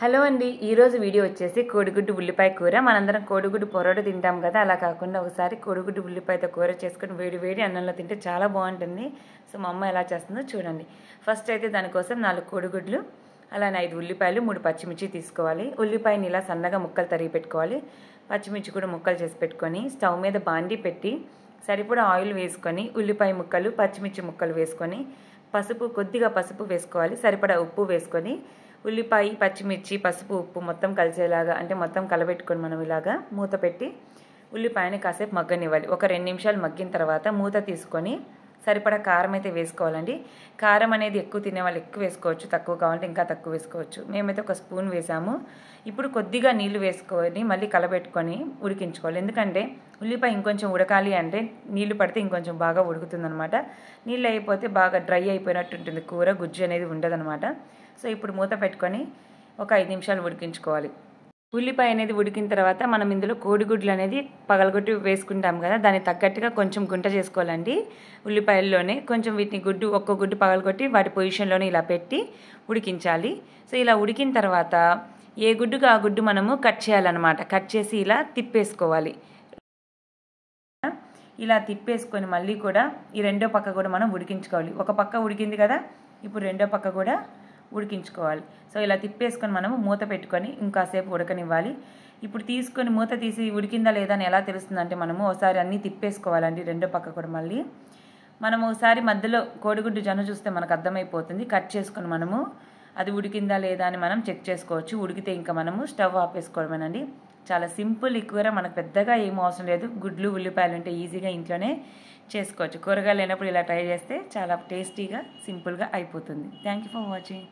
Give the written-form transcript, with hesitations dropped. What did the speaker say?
Hello అండి, ఈరోజు video వచ్చేసి కోడిగుడ్డు ఉల్లిపాయ కూర. మనందరం కోడిగుడ్డు పొరోట తింటాం కదా, అలా కాకుండా ఒకసారి కోడిగుడ్డు ఉల్లిపాయతో కూర చేసుకొని వేడి వేడి అన్నంలో తింటే చాలా బాగుంటుంది. సో మా అమ్మ ఎలా చేస్తుందో చూడండి. ఫస్ట్ అయితే దానికోసం 4 కోడిగుడ్లు, అలానే 5 ఉల్లిపాయలు, 3 పచ్చిమిర్చి తీసుకోవాలి. ఉల్లిపాయని ఇలా సన్నగా ముక్కలు తరిగి పెట్టుకోవాలి. పచ్చిమిర్చి కూడా ముక్కలు చేసి పెట్టుకొని స్టవ్ మీద బాండి పెట్టి సరిపడా ఆయిల్ వేసుకొని ఉల్లిపాయ ముక్కలు, పచ్చిమిర్చి ముక్కలు వేసుకొని కొద్దిగా పసుపు వేసుకోవాలి. సరిపడా ఉప్పు వేసుకొని ఉల్లిపాయ, పచ్చిమిర్చి, పసుపు, ఉప్పు మొత్తం కలిసేలాగా అంటే మొత్తం కలబెట్టుకొని మనం ఇలాగా మూత పెట్టి ఉల్లిపాయని కాసేపు మగ్గనివ్వాలి. ఒక 2 నిమిషాలు మగ్గిన తర్వాత మూత తీసుకొని సరిపడా కారం అయితే వేసుకోవాలండి. కారం అనేది ఎక్కువ తినే వాళ్ళు ఎక్కువ వేసుకోవచ్చు, తక్కువ కావాలంటే ఇంకా తక్కువ వేసుకోవచ్చు. మేమైతే 1 స్పూన్ వేసాము. ఇప్పుడు కొద్దిగా నీళ్లు వేసుకొని మళ్ళీ కలబెట్టుకొని ఉడికించుకోవాలి. ఎందుకంటే ఉల్లిపాయ ఇంకొంచెం ఉడకాలి అంటే నీళ్లు పడితే ఇంకొంచెం బాగా ఉడుకుతుందనమాట. నీళ్ళు అయిపోతే బాగా డ్రై అయిపోయినట్టు ఉంటుంది కూర, గుజ్జు అనేది ఉండదనమాట. సో ఇప్పుడు మూత పెట్టుకొని ఒక 5 నిమిషాలు ఉడికించుకోవాలి. ఉల్లిపాయ అనేది ఉడికిన తర్వాత మనం ఇందులో కోడిగుడ్లు అనేది పగలగొట్టి వేసుకుంటాం కదా, దానికి తగ్గట్టుగా కొంచెం గుంట చేసుకోవాలండి. ఉల్లిపాయల్లోనే కొంచెం వీటిని ఒక్క గుడ్డు పగలగొట్టి వాటి పొజిషన్లోనే ఇలా పెట్టి ఉడికించాలి. సో ఇలా ఉడికిన తర్వాత ఏ గుడ్డుకు ఆ గుడ్డు మనము కట్ చేయాలన్నమాట. కట్ చేసి ఇలా తిప్పేసుకోవాలి. ఇలా తిప్పేసుకొని మళ్ళీ కూడా ఈ రెండో పక్క కూడా మనం ఉడికించుకోవాలి. ఒక పక్క ఉడికింది కదా, ఇప్పుడు రెండో పక్క కూడా ఉడికించుకోవాలి. సో ఇలా తిప్పేసుకొని మనము మూత పెట్టుకొని ఇంకాసేపు ఉడకనివ్వాలి. ఇప్పుడు తీసుకొని మూత తీసి ఉడికిందా లేదా అని ఎలా తెలుస్తుందంటే మనము ఒకసారి అన్నీ తిప్పేసుకోవాలండి. రెండో పక్క కూడా మళ్ళీ మనము ఒకసారి మధ్యలో కోడిగుడ్డు జొన్న చూస్తే మనకు అర్థమైపోతుంది. కట్ చేసుకొని మనము అది ఉడికిందా లేదా అని మనం చెక్ చేసుకోవచ్చు. ఉడికితే ఇంకా మనము స్టవ్ ఆపేసుకోవడమేనండి. చాలా సింపుల్ ఈ కూర, మనకు పెద్దగా ఏం అవసరం లేదు. గుడ్లు, ఉల్లిపాయలు ఉంటే ఈజీగా ఇంట్లోనే చేసుకోవచ్చు. కూరగాయలు లేనప్పుడు ఇలా ట్రై చేస్తే చాలా టేస్టీగా, సింపుల్గా అయిపోతుంది. Thank you for watching.